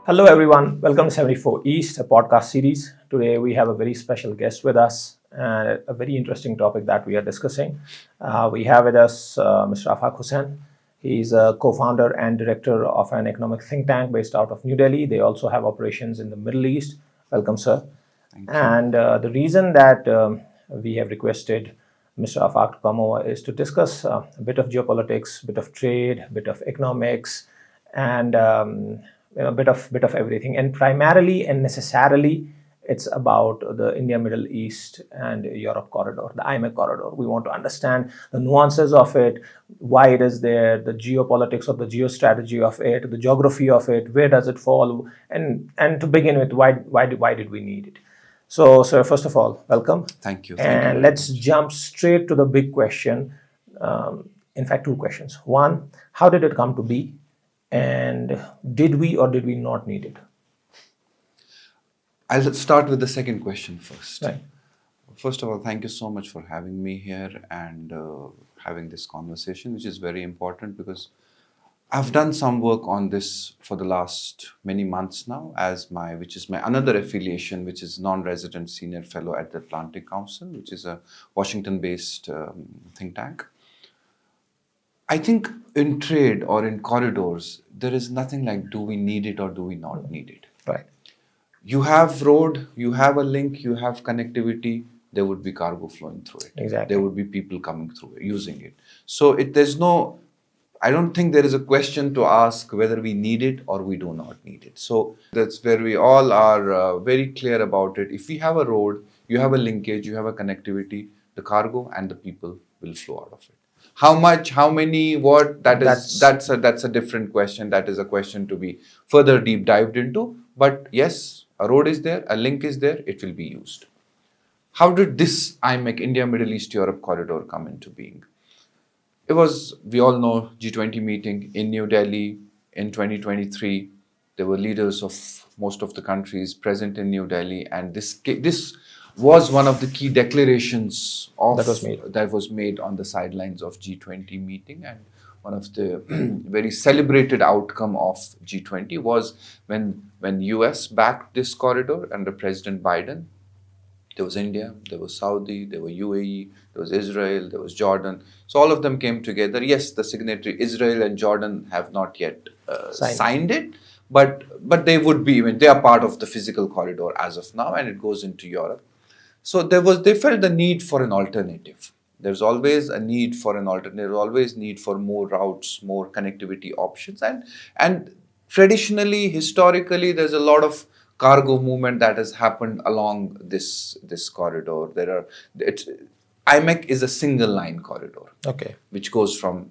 Hello, everyone. Welcome to 74 East, a podcast series. Today, we have a very special guest with us and a very interesting topic that we are discussing. We have with us Mr. Afaq Hussain. He's a co founder and director of an economic think tank based out of New Delhi. They also have operations in the Middle East. Welcome, sir. Thank you. And the reason that we have requested Mr. Afaq to come over is to discuss a bit of geopolitics, a bit of trade, a bit of economics, and a bit of everything. And primarily and necessarily, it's about the India, Middle East, and Europe corridor, the IMEC corridor. We want to understand the nuances of it, why it is there, the geopolitics of the geostrategy of it, the geography of it, where does it fall, and to begin with, why did we need it? So, sir, first of all, welcome. Thank you. And let's jump straight to the big question. In fact, two questions. One, how did it come to be? And did we or did we not need it? I'll start with the second question first. Right. First of all, thank you so much for having me here and having this conversation, which is very important because I've done some work on this for the last many months now, which is my another affiliation, which is non-resident senior fellow at the Atlantic Council, which is a Washington-based think tank. I think in trade or in corridors, there is nothing like do we need it or do we not need it. Right. You have road, you have a link, you have connectivity, there would be cargo flowing through it. Exactly. There would be people coming through it, using it. So I don't think there is a question to ask whether we need it or we do not need it. So that's where we all are very clear about it. If we have a road, you have a linkage, you have a connectivity, the cargo and the people will flow out of it. How much, how many, what, that's a different question. That is a question to be further deep dived into. But yes, a road is there, a link is there, it will be used. How did this IMEC, India, Middle East, Europe corridor come into being? It was, we all know, G20 meeting in New Delhi in 2023. There were leaders of most of the countries present in New Delhi, and this was one of the key declarations that was made on the sidelines of G20 meeting, and one of the very celebrated outcome of G20 was when US backed this corridor under President Biden. There was India, there was Saudi, there was UAE, there was Israel, there was Jordan. So all of them came together. Yes, the signatory Israel and Jordan have not yet signed it, but they would be. They are part of the physical corridor as of now, and it goes into Europe. So they felt the need for an alternative. There's always a need for an alternative. There's always need for more routes, more connectivity options, and traditionally, historically, there's a lot of cargo movement that has happened along this corridor. IMEC is a single line corridor, which goes from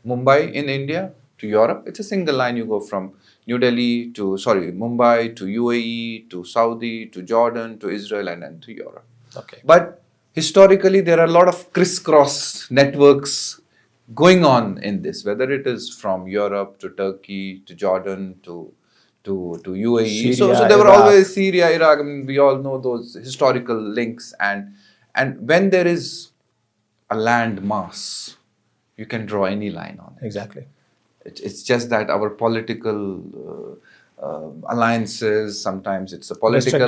Mumbai in India to Europe. It's a single line. You go from Mumbai to UAE to Saudi to Jordan to Israel and then to Europe. But historically, there are a lot of crisscross networks going on in this, whether it is from Europe to Turkey to Jordan to UAE. Syria, so there were Iraq. always Syria, Iraq. We all know those historical links. And when there is a land mass, you can draw any line on it. Exactly. It's just that our political alliances, sometimes it's a political...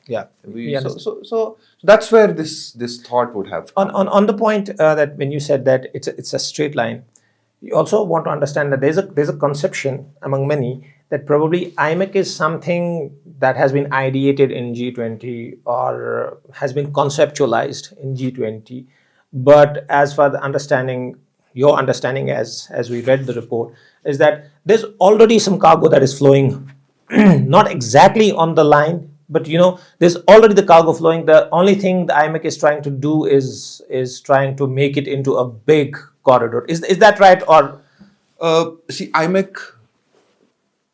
Yeah. So that's where this thought would have come. On the point that when you said that it's a straight line, you also want to understand that there's a conception among many that probably IMEC is something that has been ideated in G20 or has been conceptualized in G20. But as for the understanding, your understanding as we read the report, is that there's already some cargo that is flowing, not exactly on the line, but there's already the cargo flowing. The only thing the IMEC is trying to do is trying to make it into a big corridor. Is that right? Or see, IMEC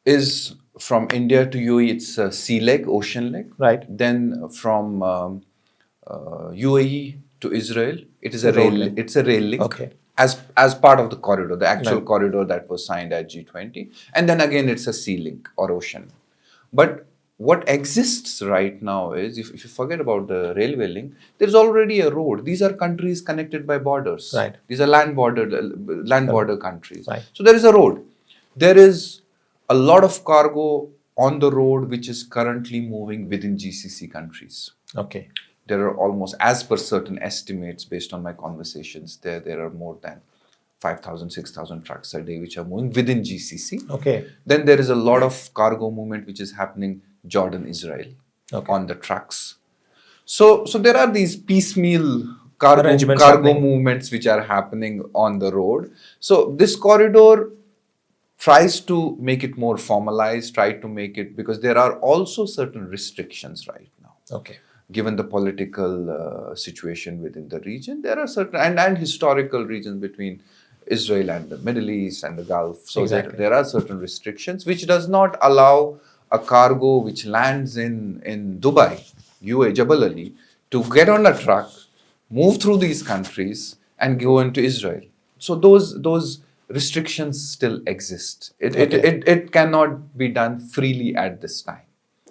is from India to UAE. It's a sea leg, ocean leg. Right. Then from UAE to Israel, it is a rail link. It's a rail link. Okay. As part of the corridor, the actual corridor that was signed at G20. And then again, it's a sea link or ocean. But what exists right now is, if you forget about the railway link, there's already a road. These are countries connected by borders. Right. These are land border countries. Right. So there is a road. There is a lot of cargo on the road which is currently moving within GCC countries. Okay. There are almost, as per certain estimates based on my conversations, there are more than 5,000, 6,000 trucks a day which are moving within GCC. Okay. Then there is a lot of cargo movement which is happening Jordan, Israel on the trucks. So there are these piecemeal Arrangements cargo happening. movements which are happening on the road. So this corridor tries to make it more formalized, try to make it, because there are also certain restrictions right now. Okay. Given the political situation within the region, there are certain and historical regions between Israel and the Middle East and the Gulf. So Exactly. there are certain restrictions which does not allow a cargo which lands in Dubai, UAE, Jebel Ali, to get on a truck, move through these countries, and go into Israel. So those restrictions still exist. It cannot be done freely at this time.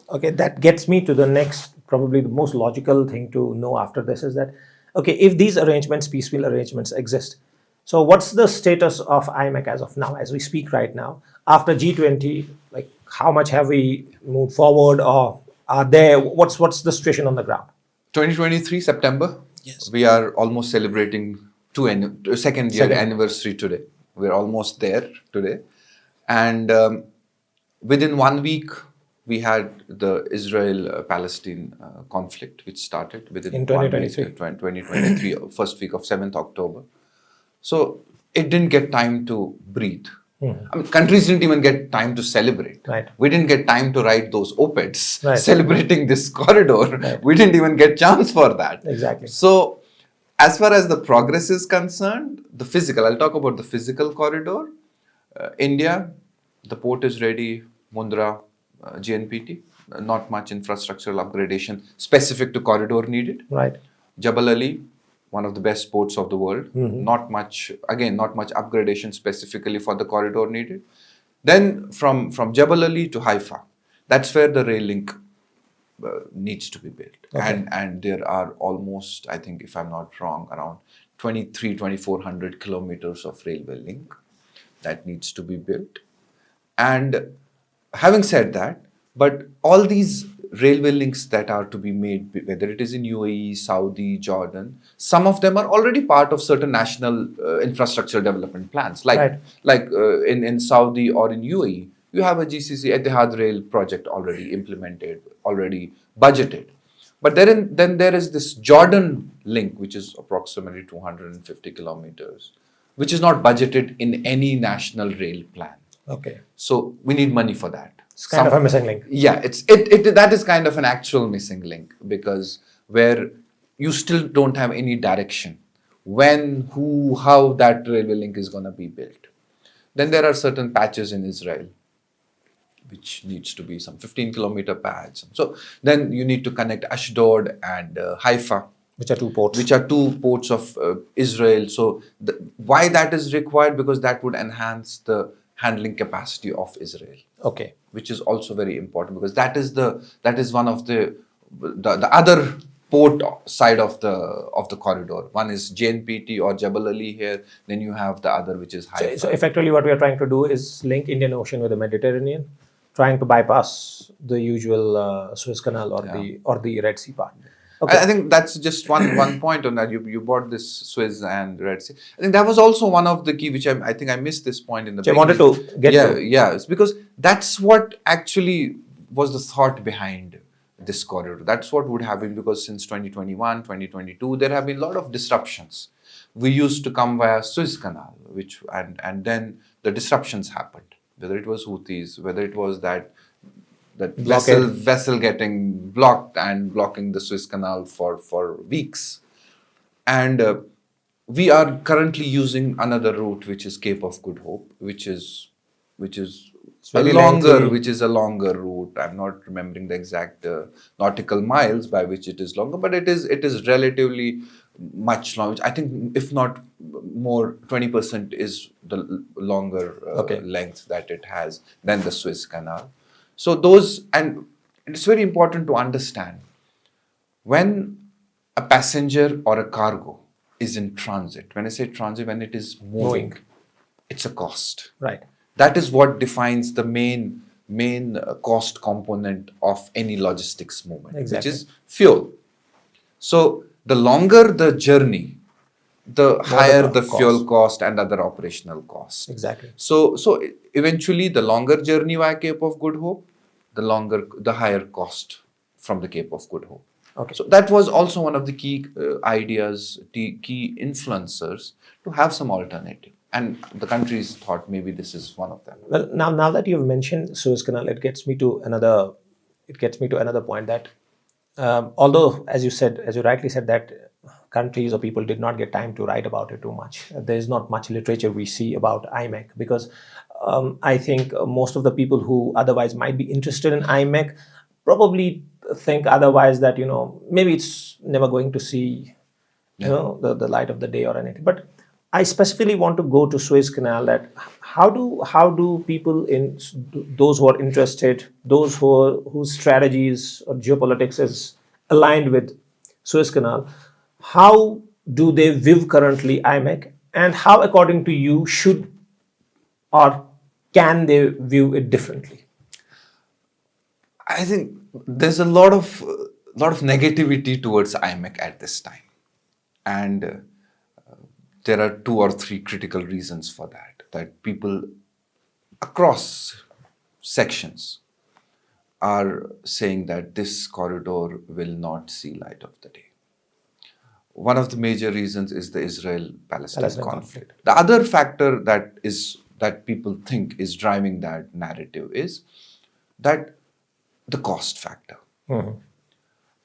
Okay, that gets me to the next, probably the most logical thing to know after this is that, okay, if these arrangements, peaceful arrangements exist, so what's the status of IMEC as of now, as we speak right now? After G20, like how much have we moved forward, or are there, what's the situation on the ground? 2023 September. Yes. We are almost celebrating second year anniversary today. We're almost there today, and within 1 week we had the Israel-Palestine conflict, which started within In 2023. 2023, first week of 7th October. So it didn't get time to breathe. I mean, countries didn't even get time to celebrate. Right. We didn't get time to write those op-eds Right. celebrating this corridor. Right. We didn't even get chance for that. Exactly. So as far as the progress is concerned, I'll talk about the physical corridor. India, the port is ready, Mundra, GNPT, not much infrastructural upgradation specific to corridor needed. Right. Jebel Ali, one of the best ports of the world, not much upgradation specifically for the corridor needed. Then from Jebel Ali to Haifa, that's where the rail link needs to be built. Okay. And there are almost, I think if I'm not wrong, around 2,400 kilometers of railway link that needs to be built. And having said that, but all these railway links that are to be made, whether it is in UAE, Saudi, Jordan, some of them are already part of certain national infrastructure development plans. Like in Saudi or in UAE, you have a GCC Etihad Rail project already implemented, already budgeted. But then there is this Jordan link, which is approximately 250 kilometers, which is not budgeted in any national rail plan. Okay. So we need money for that. It's kind of a missing link. Yeah, that is kind of an actual missing link, because where you still don't have any direction when, who, how that railway link is going to be built. Then there are certain patches in Israel which needs to be some 15-kilometer patch. So then you need to connect Ashdod and Haifa, Which are two ports. which are two ports of Israel. So why that is required? Because that would enhance the handling capacity of Israel. Okay. Which is also very important, because that is one of the other port side of the corridor. One is JNPT or Jebel Ali here. Then you have the other, which is Haifa. So effectively, what we are trying to do is link Indian Ocean with the Mediterranean, trying to bypass the usual Suez Canal or the Red Sea part. Okay. I think that's just one point on that. You brought this Suez and Red Sea. I think that was also one of the key, which I think I missed this point in the beginning. I wanted to get to. Yeah, it's because that's what actually was the thought behind this corridor. That's what would happen, because since 2021, 2022, there have been a lot of disruptions. We used to come via Suez Canal, and then the disruptions happened. Whether it was Houthis, whether it was that vessel getting blocked and blocking the Suez Canal for weeks. And we are currently using another route, which is Cape of Good Hope, which is a longer route. I'm not remembering the exact nautical miles by which it is longer, but it is relatively much longer. I think if not more, 20% is the longer length that it has than the Suez Canal. So and it's very important to understand, when a passenger or a cargo is in transit, when I say transit, when it is moving, it's a cost. Right. That is what defines the main main cost component of any logistics movement, which Exactly. is fuel. So the longer the journey, the More the higher the fuel cost. cost and other operational cost. Exactly. So eventually, the longer journey via Cape of Good Hope, the higher cost from the Cape of Good Hope. Okay. So that was also one of the key ideas, key influencers to have some alternative. And the countries thought maybe this is one of them. Well, now that you've mentioned Suez Canal, it gets me to another point that although, as you rightly said, that countries or people did not get time to write about it too much. There is not much literature we see about IMEC because I think most of the people who otherwise might be interested in IMEC probably think otherwise, that maybe it's never going to see the light of the day or anything. But I specifically want to go to Suez Canal. That how do people those who are interested, those whose strategies or geopolitics is aligned with Suez Canal, how do they view currently IMEC, and how, according to you, should or can they view it differently? I think there's a lot of negativity towards IMEC at this time, and there are 2 or 3 critical reasons for that. That people across sections are saying that this corridor will not see light of the day. One of the major reasons is the Israel-Palestine Palestine conflict. The other factor that people think is driving that narrative is that the cost factor.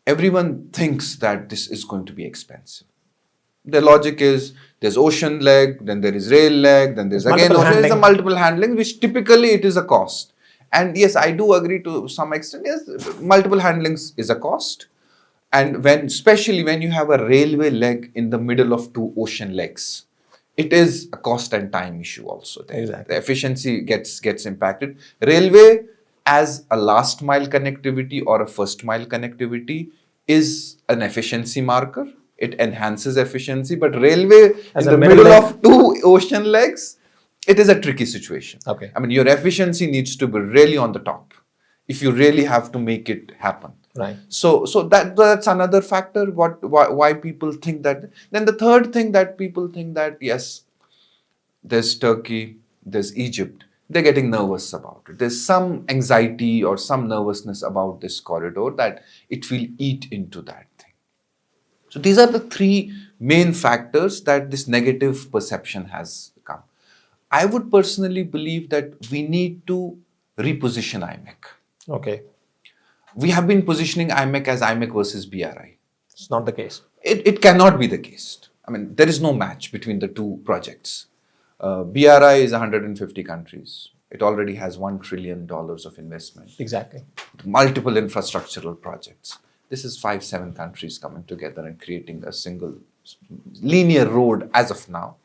Everyone thinks that this is going to be expensive. The logic is there's ocean leg, then there is rail leg, then there's again Multiple ocean. There's a handling. multiple handling, which typically it is a cost. And yes, I do agree to some extent. Yes, multiple handlings is a cost. And especially when you have a railway leg in the middle of 2 ocean legs, it is a cost and time issue also there. Exactly. The efficiency gets impacted. Railway as a last mile connectivity or a first mile connectivity is an efficiency marker. It enhances efficiency, but railway As in a the middle middle leg. of 2 ocean legs, it is a tricky situation. Okay. I mean, your efficiency needs to be really on the top if you really have to make it happen. Right. So that's another factor. Why people think that. Then the third thing that people think that, yes, there's Turkey, there's Egypt. They're getting nervous about it. There's some anxiety or some nervousness about this corridor that it will eat into that thing. So these are the 3 main factors that this negative perception has come. I would personally believe that we need to reposition IMEC. Okay. We have been positioning IMEC as IMEC versus BRI. It's not the case. It cannot be the case. I mean, there is no match between the 2 projects. BRI is 150 countries. It already has $1 trillion of investment. Exactly. Multiple infrastructural projects. This is 5-7 countries coming together and creating a single linear road as of now.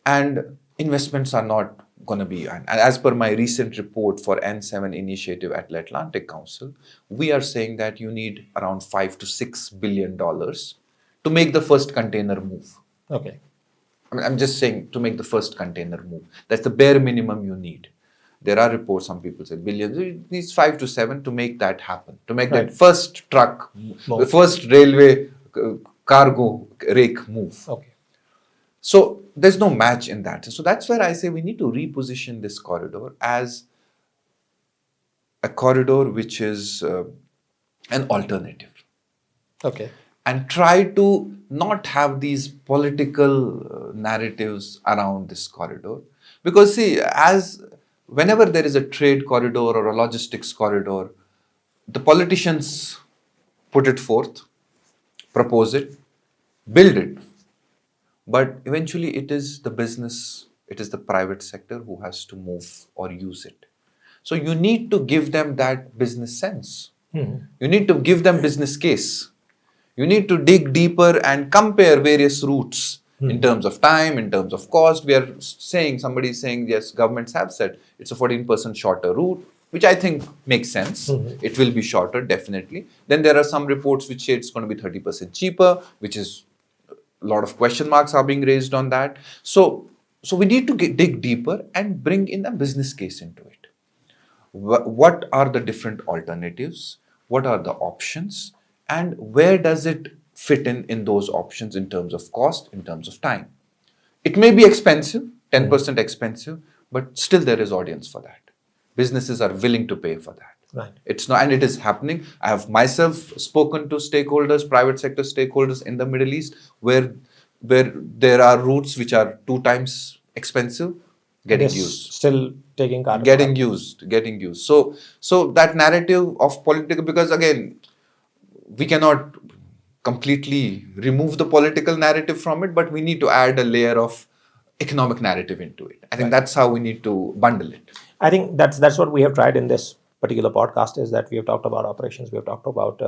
And investments are not going to be, and as per my recent report for N7 initiative at the Atlantic Council, we are saying that you need around $5 to $6 billion to make the first container move. Okay. I mean, I'm just saying to make the first container move. That's the bare minimum you need. There are reports, some people say billions. It needs 5 to 7 to make that happen, to make Right. that first truck, the first railway cargo rake move. Okay. So there's no match in that. So that's where I say we need to reposition this corridor as a corridor which is an alternative. Okay. And try to not have these political narratives around this corridor. Because see, whenever there is a trade corridor or a logistics corridor, the politicians put it forth, propose it, build it. But eventually it is the business, it is the private sector who has to move or use it. So you need to give them that business sense. You need to give them business case. You need to dig deeper and compare various routes in terms of time, in terms of cost. Somebody is saying, yes, governments have said it's a 14% shorter route, which I think makes sense. It will be shorter, definitely. Then there are some reports which say it's going to be 30% cheaper, which is a lot of question marks are being raised on that. So we need to dig deeper and bring in a business case into it. What are the different alternatives? What are the options? And where does it fit in those options in terms of cost, in terms of time? It may be expensive, 10% expensive, but still there is audience for that. Businesses are willing to pay for that. Right. It's not, and it is happening. I have myself spoken to stakeholders, private sector stakeholders in the Middle East, where there are routes which are 2 times expensive, getting It is used. still taking carbon. Getting used. So that narrative of political, because again, we cannot completely remove the political narrative from it, but we need to add a layer of economic narrative into it. I think that's how we need to bundle it. I think that's what we have tried in this particular podcast, is that we have talked about operations, we have talked about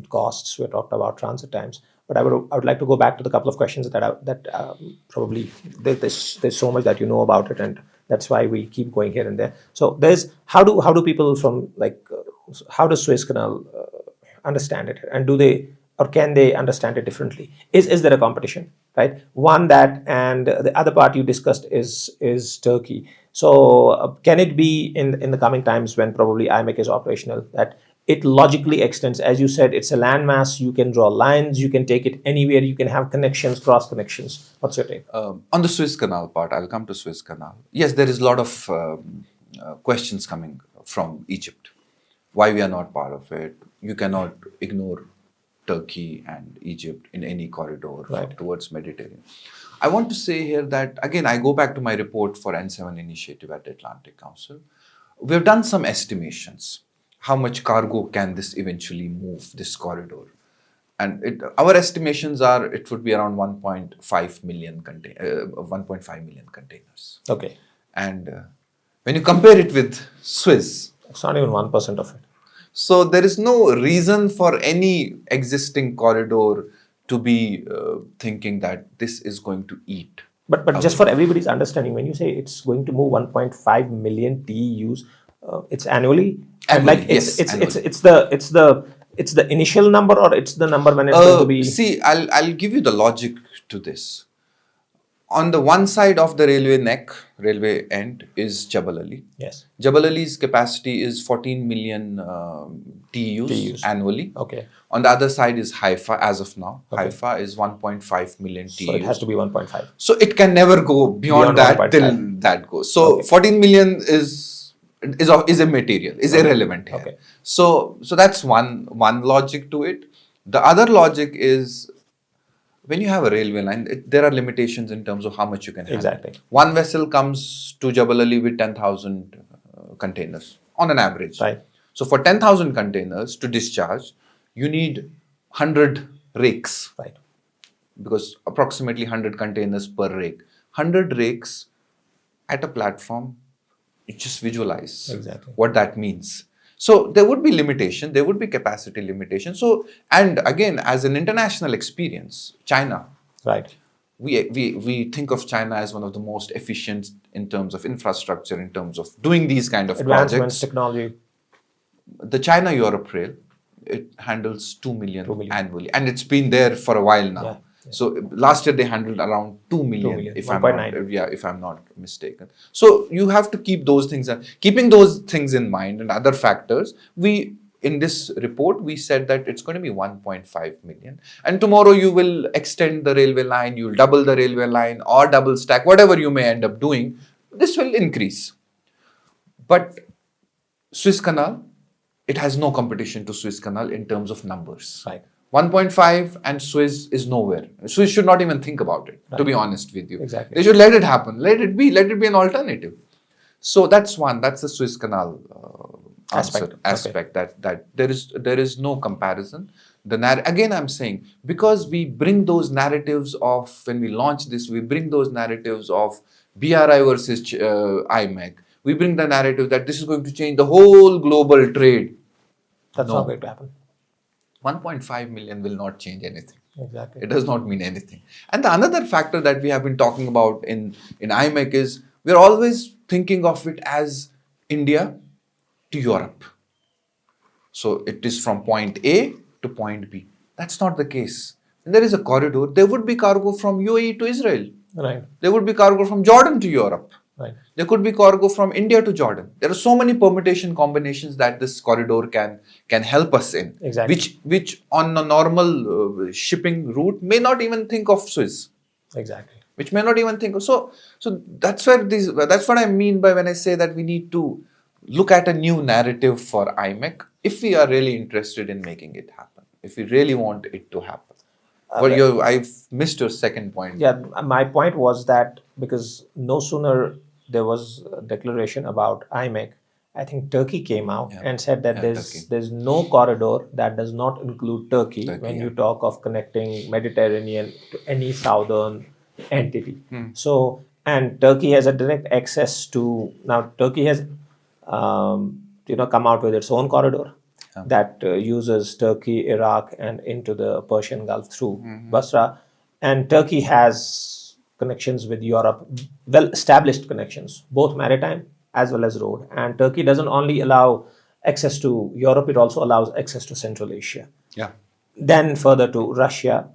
costs, we have talked about transit times. But I would like to go back to the couple of questions that probably there's so much that you know about it, and that's why we keep going here and there. So there's how do people from how does Suez Canal understand it, and do they or can they understand it differently? Is there a competition, right? One, that, and the other part you discussed is Turkey. So can it be in the coming times, when probably IMEC is operational, that it logically extends? As you said, it's a landmass, you can draw lines, you can take it anywhere, you can have connections, cross connections. What's your take? On the Suez Canal part, I'll come to Suez Canal. Yes, there is a lot of questions coming from Egypt. Why we are not part of it? You cannot ignore Turkey and Egypt in any corridor towards Mediterranean. I want to say here that, again, I go back to my report for N7 initiative at the Atlantic Council. We've done some estimations. How much cargo can this eventually move, this corridor? And our estimations are it would be around 1.5 million containers. Okay. And when you compare it with Suez, it's not even 1% of it. So there is no reason for any existing corridor to be thinking that this is going to eat. But just for everybody's understanding, when you say it's going to move 1.5 million TEUs, it's annually. Annually, It's the initial number, or it's the number when it's going to be. See, I'll give you the logic to this. On the one side of the railway end is Jebel Ali. Yes. Jebel Ali's capacity is 14 million TEUs annually. Okay. On the other side is Haifa as of now. Okay. Haifa is 1.5 million TEUs. So it has to be 1.5. So it can never go beyond that 1. till that goes. So 14 million is immaterial, is irrelevant here. Okay. So that's one logic to it. The other logic is, when you have a railway line, there are limitations in terms of how much you can handle. Exactly. One vessel comes to Jebel Ali with 10,000 containers on an average. Right. So for 10,000 containers to discharge, you need 100 rakes. Right. Because approximately 100 containers per rake. 100 rakes at a platform, you just visualize what that means. So there would be limitation, there would be capacity limitation. So, and again, as an international experience, China, right? We think of China as one of the most efficient in terms of infrastructure, in terms of doing these kind of projects. Technology. The China-Europe rail, it handles 2 million annually, and it's been there for a while now. Yeah. So last year they handled around 2 million, if I'm not mistaken. So you have to keep those things, keeping those things in mind and other factors. In this report, we said that it's going to be 1.5 million. And tomorrow you will extend the railway line, you'll double the railway line or double stack, whatever you may end up doing, this will increase. But Suez Canal, it has no competition to Suez Canal in terms of numbers. Right. 1.5 and Suez is nowhere. Suez should not even think about it, to be honest with you. Exactly. They should let it happen. Let it be an alternative. So that's one. That's the Suez Canal aspect. That there is no comparison. Again, I'm saying, because we bring those narratives of, when we launch this, we bring those narratives of BRI versus IMEC. We bring the narrative that this is going to change the whole global trade. That's not going to happen. 1.5 million will not change anything. Exactly. It does not mean anything. And the another factor that we have been talking about in IMEC is, we're always thinking of it as India to Europe. So it is from point A to point B. That's not the case. When there is a corridor, there would be cargo from UAE to Israel. Right. There would be cargo from Jordan to Europe. Right. There could be cargo from India to Jordan. There are so many permutation combinations that this corridor can help us in, Exactly. which on a normal shipping route may not even think of Suez, Exactly. which may not even think of. So that's where that's what I mean by when I say that we need to look at a new narrative for IMEC if we are really interested in making it happen, if we really want it to happen. I've missed your second point. Yeah, my point was that because no sooner there was a declaration about IMEC, I think Turkey came out Yeah. and said that Yeah, there's Turkey. there's no corridor that does not include Turkey Turkey, when yeah. you talk of connecting Mediterranean to any southern entity. Hmm. So and Turkey has a direct access to now Turkey has come out with its own corridor that uses Turkey, Iraq, and into the Persian Gulf through Basra. And Turkey has connections with Europe, well established connections, both maritime as well as road. And Turkey doesn't only allow access to Europe, it also allows access to Central Asia. Yeah. Then further to Russia,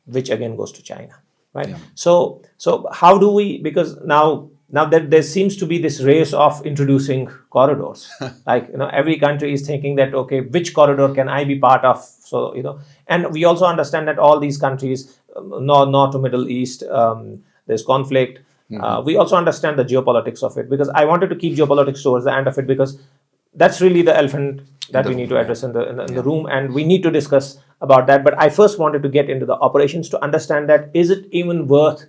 which again goes to China, right? Yeah. So how do we, because now that there seems to be this race of introducing corridors, like every country is thinking that okay, which corridor can I be part of? So and we also understand that all these countries, north to Middle East, there's conflict. We also understand the geopolitics of it, because I wanted to keep geopolitics towards the end of it, because that's really the elephant that we need to address in the room, and we need to discuss about that. But I first wanted to get into the operations to understand that is it even worth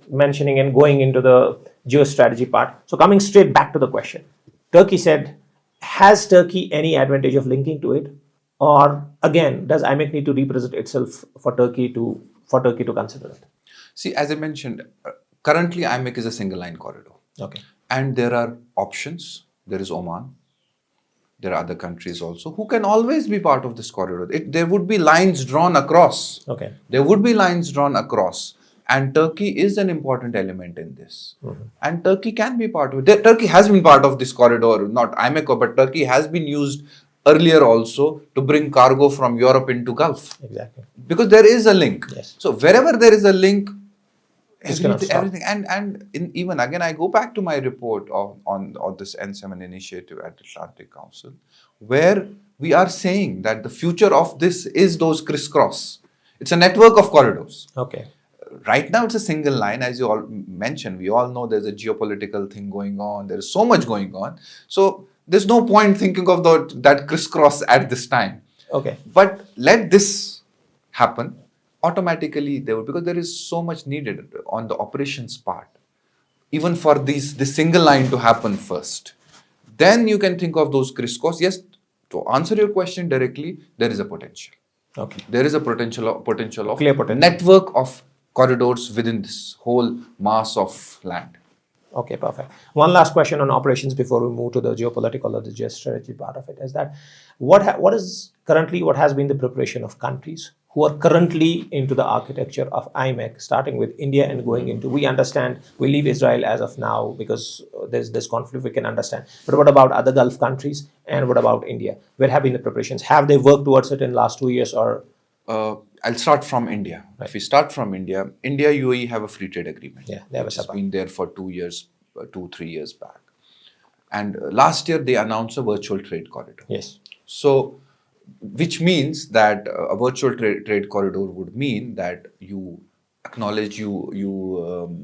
mentioning and going into the geostrategy part. So coming straight back to the question, Turkey said, has Turkey any advantage of linking to it, or again does IMEC need to represent itself for Turkey to consider it? See, as I mentioned, currently IMEC is a single line corridor. Okay. And there are options. There is Oman. There are other countries also who can always be part of this corridor. There would be lines drawn across. Okay. There would be lines drawn across. And Turkey is an important element in this. And Turkey can be part of it. Turkey has been part of this corridor, not IMEC, but Turkey has been used earlier also to bring cargo from Europe into Gulf. Exactly. Because there is a link. Yes. So wherever there is a link, This cannot stop. everything, and even again, I go back to my report on this N7 initiative at Atlantic Council, where we are saying that the future of this is those crisscross. It's a network of corridors. Okay. Right now, it's a single line, as you all mentioned. We all know there's a geopolitical thing going on. There is so much going on. So there's no point thinking of that crisscross at this time. Okay. But let this happen. Automatically there would, because there is so much needed on the operations part, even for this single line to happen first. Then you can think of those crisscross. Yes, to answer your question directly, there is a potential. Okay. There is a potential of Clear potential. network of corridors within this whole mass of land. Okay, perfect. One last question on operations before we move to the geopolitical or the geostrategy part of it is that what has been the preparation of countries who are currently into the architecture of IMEC, starting with India and going into, we understand, we leave Israel as of now because there's this conflict, we can understand. But what about other Gulf countries, and what about India? Where have been the preparations? Have they worked towards it in last 2 years, or? I'll start from India. Right. If we start from India, UAE have a free trade agreement. Yeah, they have which a has SAPA. been there for 2 years, 2-3 years back. And last year they announced a virtual trade corridor. Yes. So, which means that a virtual trade corridor would mean that you acknowledge, you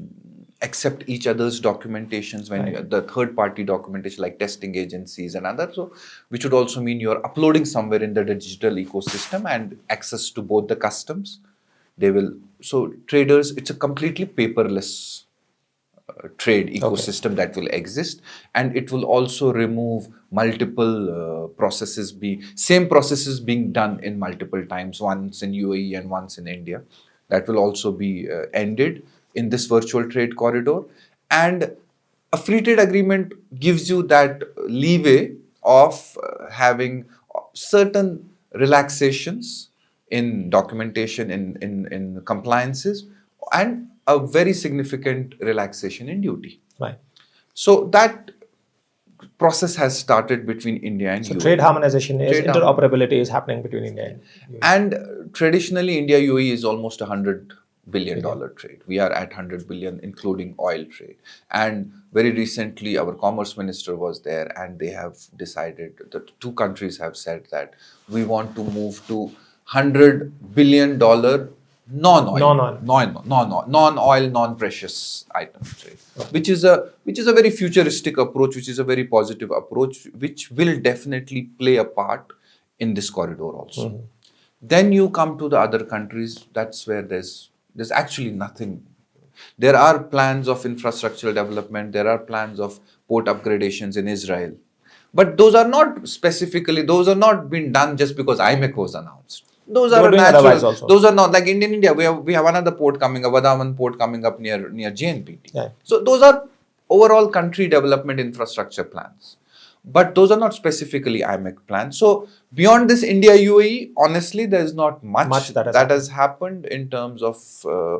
accept each other's documentations when the third party documentation like testing agencies and others. So, which would also mean you're uploading somewhere in the digital ecosystem and access to both the customs. So traders, it's a completely paperless trade ecosystem that will exist, and it will also remove multiple same processes being done in multiple times, once in UAE and once in India. That will also be ended in this virtual trade corridor. And a free trade agreement gives you that leeway of having certain relaxations in documentation, in compliances, and a very significant relaxation in duty. Right. So that process has started between India and So UAE. trade harmonization is, Trade interoperability is happening between India and UAE. And traditionally, India UAE is almost 100 billion trade. We are at 100 billion, including oil trade. And very recently, our commerce minister was there, and they have decided, the two countries have said that we want to move to $100 billion Non-oil. non-oil, non-precious item trade, which is a very futuristic approach, which is a very positive approach, which will definitely play a part in this corridor also. Then you come to the other countries. That's where there's actually nothing. There are plans of infrastructural development. There are plans of port upgradations in Israel, but those are not been done just because IMEC was announced. Those They are were doing otherwise natural. also. Those are not like in India. We have another port coming up, Vadaman port coming up near JNPT. Yeah. So those are overall country development infrastructure plans, but those are not specifically IMEC plans. So beyond this India UAE, honestly, there is not much that has happened in terms of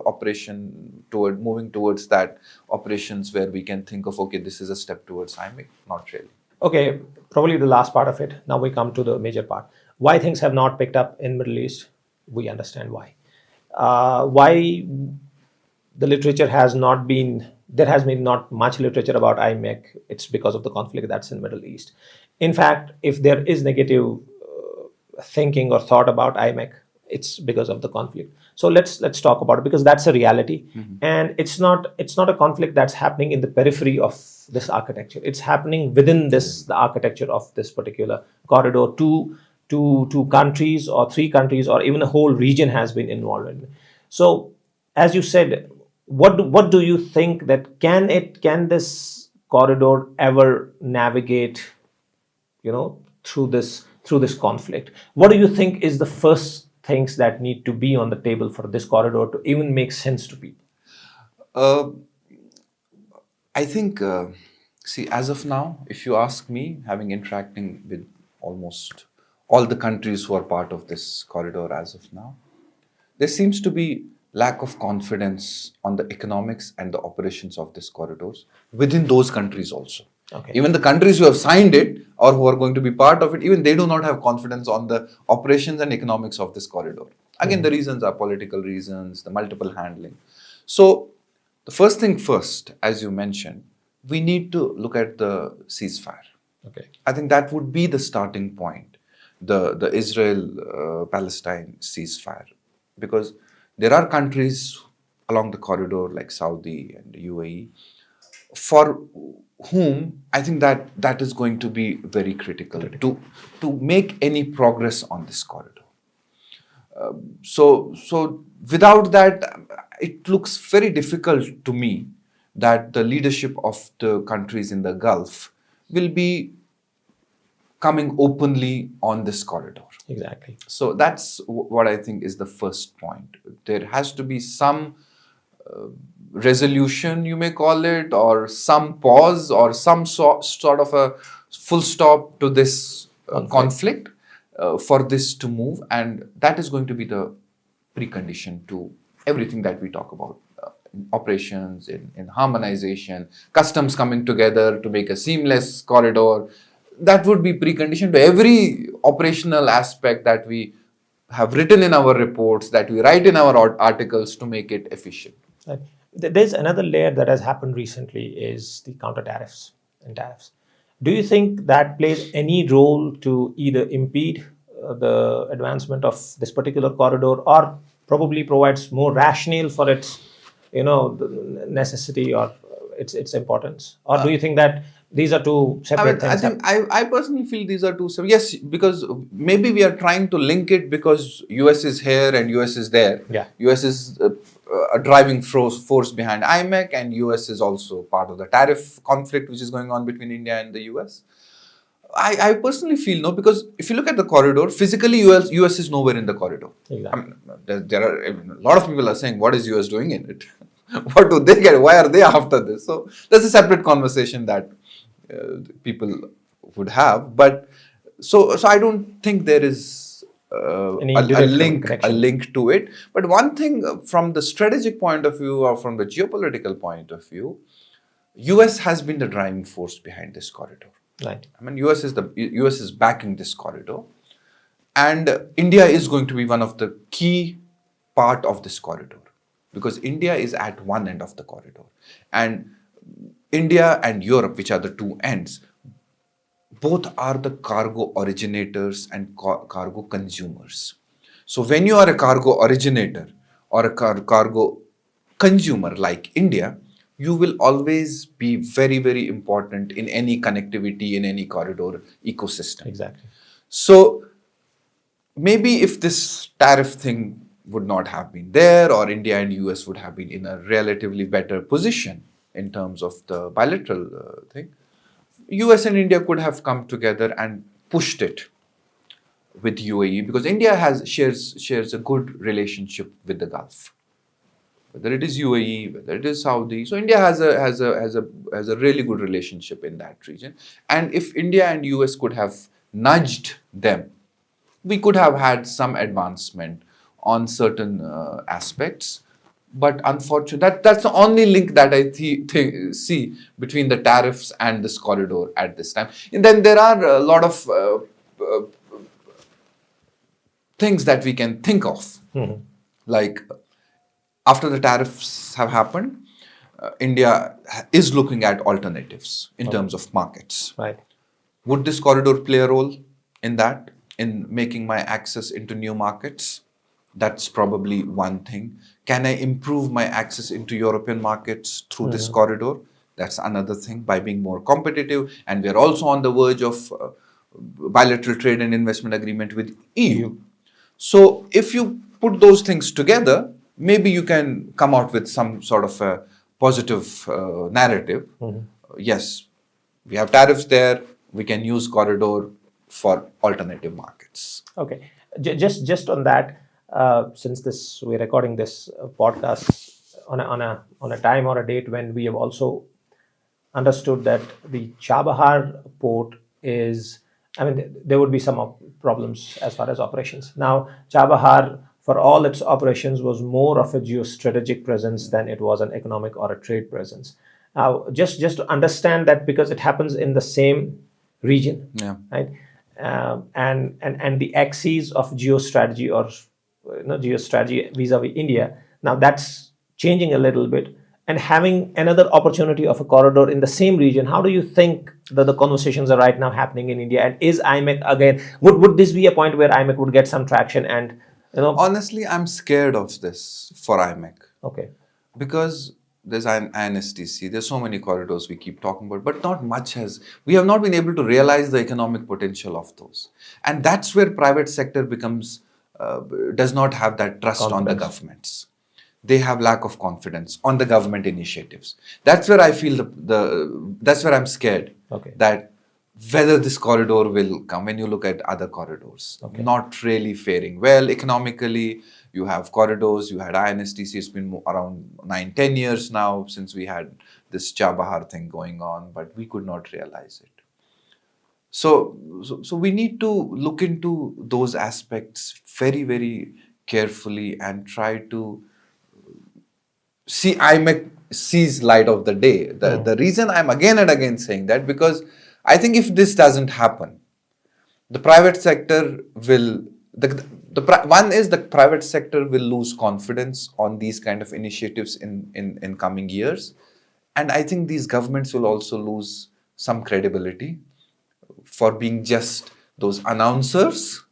operation toward moving towards that operations where we can think of, okay, this is a step towards IMEC. Not really. Okay, probably the last part of it. Now we come to the major part. Why things have not picked up in Middle East? We understand why. Why the literature has not been, there has been not much literature about IMEC. It's because of the conflict that's in Middle East. In fact, if there is negative thinking or thought about IMEC, it's because of the conflict. So let's talk about it, because that's a reality, and it's not a conflict that's happening in the periphery of this architecture. It's happening within the architecture of this particular corridor. Two countries or three countries or even a whole region has been involved in. So, as you said, what do you think that can this corridor ever navigate, through this conflict? What do you think is the first things that need to be on the table for this corridor to even make sense to people? I think, see, as of now, if you ask me, having interacting with almost all the countries who are part of this corridor as of now, there seems to be lack of confidence on the economics and the operations of this corridors within those countries also. Okay. Even the countries who have signed it or who are going to be part of it, even they do not have confidence on the operations and economics of this corridor. Again, the reasons are political reasons, the multiple handling. So, the first thing first, as you mentioned, we need to look at the ceasefire. Okay. I think that would be the starting point, the Israel-Palestine ceasefire. Because there are countries along the corridor like Saudi and UAE, for whom I think that is going to be very critical to make any progress on this corridor. So without that, it looks very difficult to me that the leadership of the countries in the Gulf will be coming openly on this corridor. Exactly. So that's what I think is the first point. There has to be some resolution, you may call it, or some pause, or some sort of a full stop to this conflict for this to move, and that is going to be the precondition to everything that we talk about. In operations, in harmonization, customs coming together to make a seamless corridor. That would be precondition to every operational aspect that we have written in our reports, that we write in our articles to make it efficient. Right. There's another layer that has happened recently is the counter tariffs and tariffs. Do you think that plays any role to either impede the advancement of this particular corridor, or probably provides more rationale for its, the necessity or its importance? Or do you think that these are two separate things? I personally feel these are two separate. Yes, because maybe we are trying to link it because US is here and US is there. Yeah. US is a driving force behind IMEC, and US is also part of the tariff conflict which is going on between India and the US. I personally feel no, because if you look at the corridor, physically US is nowhere in the corridor. Exactly. There are a lot of people are saying, what is US doing in it? What do they get? Why are they after this? So that's a separate conversation that people would have. But so I don't think there is a link to it. But one thing from the strategic point of view or from the geopolitical point of view, US has been the driving force behind this corridor. Right. I mean, US is backing this corridor, and India is going to be one of the key part of this corridor. because India is at one end of the corridor. And India and Europe, which are the two ends, both are the cargo originators and cargo consumers. So when you are a cargo originator or a cargo consumer like India, you will always be very, very important in any connectivity, in any corridor ecosystem. Exactly. So maybe if this tariff thing would not have been there, or India and US would have been in a relatively better position in terms of the bilateral thing, US and India could have come together and pushed it with UAE, because India shares a good relationship with the Gulf, whether it is UAE, whether it is Saudi. So India has a really good relationship in that region. And if India and US could have nudged them, we could have had some advancement on certain aspects. But unfortunately, that's the only link that I see between the tariffs and this corridor at this time. And then there are a lot of uh, things that we can think of, like after the tariffs have happened, India is looking at alternatives in terms of markets. Right. Would this corridor play a role in that, in making my access into new markets? That's probably one thing. Can I improve my access into European markets through this corridor? That's another thing, by being more competitive. And we're also on the verge of bilateral trade and investment agreement with EU. So if you put those things together, maybe you can come out with some sort of a positive narrative. Yes, we have tariffs there. We can use corridor for alternative markets. Okay. Just on that, since we're recording this podcast on a time or a date when we have also understood that the Chabahar port is, I mean, there would be some problems as far as operations. Now, Chabahar, for all its operations, was more of a geostrategic presence than it was an economic or a trade presence. Now, just to understand that, because it happens in the same region, Yeah. right? And the axes of geostrategy, or geostrategy vis-a-vis India, now that's changing a little bit, and having another opportunity of a corridor in the same region. How do you think that the conversations are right now happening in India? And is IMEC again, would this be a point where IMEC would get some traction? And honestly, I'm scared of this for IMEC. Okay. Because there's INSTC, there's so many corridors we keep talking about, but not much we have not been able to realize the economic potential of those. And that's where private sector does not have that trust on the governments. They have lack of confidence on the government initiatives. That's where I feel that's where I'm scared. Okay. That whether this corridor will come, when you look at other corridors, not really faring well economically. You have corridors, you had INSTC, it's been around 9-10 years now since we had this Chabahar thing going on, but we could not realize it. So we need to look into those aspects very, very carefully and try to see IMEC sees light of the day. The reason I'm again and again saying that, because I think if this doesn't happen, the private sector will, one is the private sector will lose confidence on these kind of initiatives in coming years. And I think these governments will also lose some credibility for being just those announcers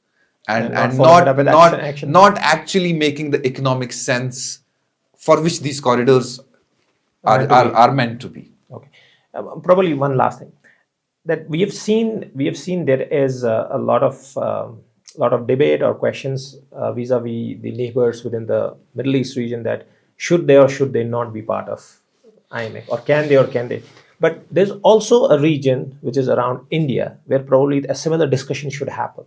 and not actually making the economic sense for which these corridors are meant to be. Okay. Probably one last thing that we have seen there is a lot of debate or questions vis-a-vis the neighbors within the Middle East region, that should they or should they not be part of IMEC, or can they? But there's also a region which is around India where probably a similar discussion should happen,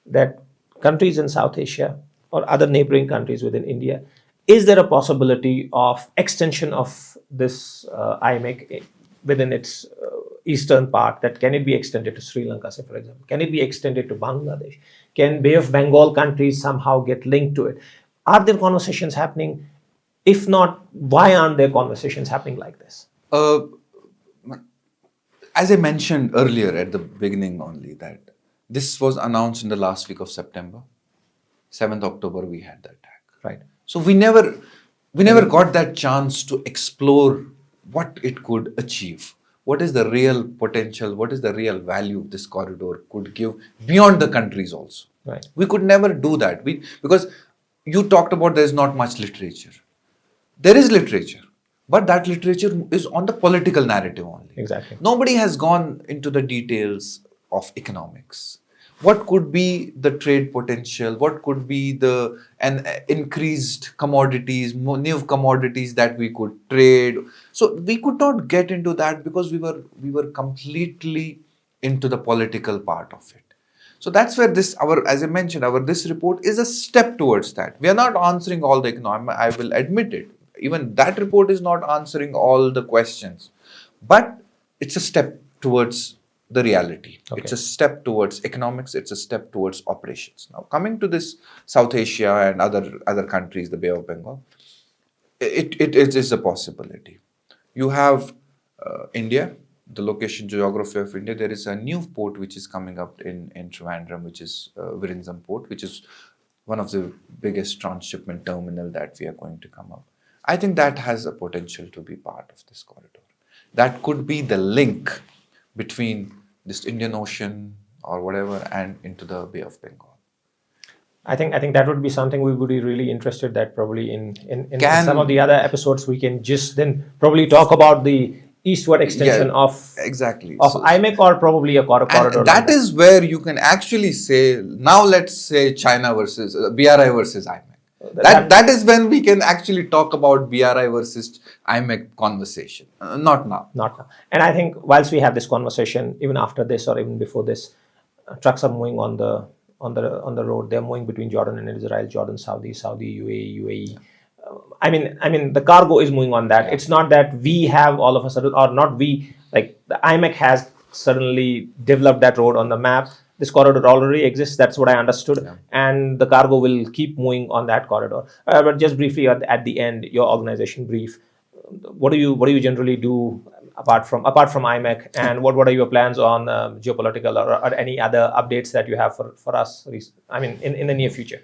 that countries in South Asia or other neighboring countries within India, is there a possibility of extension of this IMEC within its eastern part? That can it be extended to Sri Lanka, say, for example? Can it be extended to Bangladesh? Can Bay of Bengal countries somehow get linked to it? Are there conversations happening? If not, why aren't there conversations happening like this? As I mentioned earlier at the beginning only, that this was announced in the last week of September. 7th October, we had the attack. Right. So we never we never got that chance to explore what it could achieve. What is the real potential? What is the real value this corridor could give beyond the countries also? Right. We could never do that. Because you talked about there's not much literature. There is literature, but that literature is on the political narrative only. Exactly. Nobody has gone into the details of economics. What could be the trade potential? What could be the increased commodities, new commodities that we could trade? So we could not get into that because we were completely into the political part of it. So that's where as I mentioned, this report is a step towards that. We are not answering all the economic. I will admit it. Even that report is not answering all the questions, but it's a step towards the reality. Okay. It's a step towards economics. It's a step towards operations. Now, coming to this South Asia and other countries, the Bay of Bengal, it is a possibility. You have India, the location geography of India. There is a new port which is coming up in Trivandrum, which is Virinzam port, which is one of the biggest transshipment terminal that we are going to come up. I think that has a potential to be part of this corridor. That could be the link between this Indian Ocean or whatever and into the Bay of Bengal. I think that would be something we would be really interested that probably in some of the other episodes we can just then probably talk about the eastward extension of IMEC or probably a corridor. And that is where you can actually say, now let's say China versus BRI versus IMEC. That is when we can actually talk about BRI versus IMEC conversation. Not now. Not now. And I think whilst we have this conversation, even after this or even before this, trucks are moving on the road. They're moving between Jordan and Israel, Jordan, Saudi, UAE. I mean, the cargo is moving on that. Yeah. It's not that we have all of a sudden, or not we, like the IMEC has suddenly developed that road on the map. This corridor already exists. That's what I understood. Yeah. And the cargo will keep moving on that corridor. But just briefly at the end, your organization brief. What do you generally do apart from IMEC, and what are your plans on geopolitical or any other updates that you have for us? I mean, in the near future.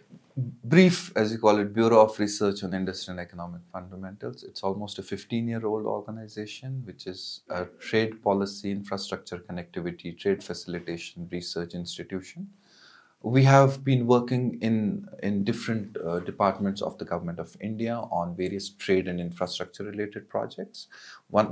Brief, as you call it, Bureau of Research on Industrial and Economic Fundamentals. It's almost a 15-year-old organization, which is a trade policy, infrastructure connectivity, trade facilitation research institution. We have been working in different departments of the government of India on various trade and infrastructure related projects.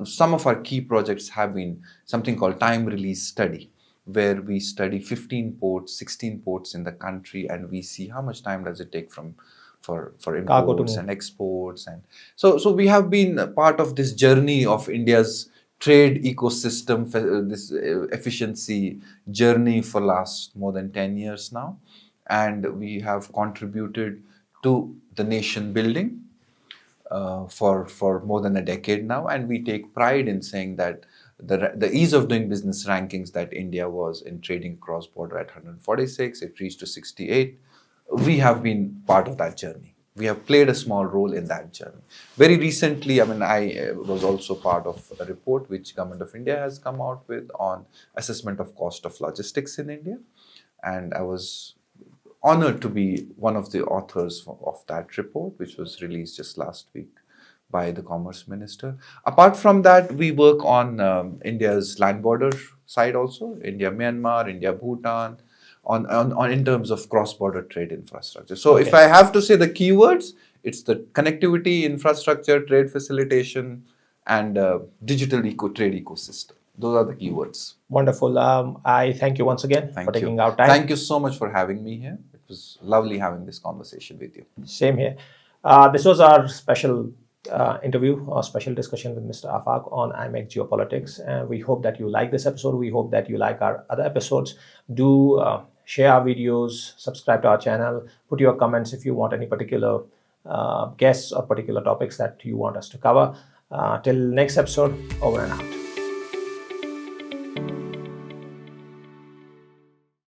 Some of our key projects have been something called time release study, where we study 15 ports, 16 ports in the country, and we see how much time does it take for imports and exports. And so we have been part of this journey of India's trade ecosystem, this efficiency journey for last more than 10 years now. And we have contributed to the nation building for more than a decade now. And we take pride in saying that the ease of doing business rankings that India was in trading cross border at 146, it reached to 68. We have been part of that journey. We have played a small role in that journey. Very recently, I was also part of a report which Government of India has come out with on assessment of cost of logistics in India. And I was honored to be one of the authors of that report, which was released just last week by the Commerce Minister. Apart from that, we work on India's land border side also, India-Myanmar, India-Bhutan, on in terms of cross-border trade infrastructure. So if I have to say the keywords, it's the connectivity, infrastructure, trade facilitation, and digital trade ecosystem. Those are the keywords. Wonderful. I thank you once again for taking out time. Thank you so much for having me here. It was lovely having this conversation with you. Same here. This was our special interview or special discussion with Mr. Afaq on IMEC geopolitics. And we hope that you like this episode. We hope that you like our other episodes. Do share our videos, subscribe to our channel, put your comments if you want any particular guests or particular topics that you want us to cover. Till next episode, over and out.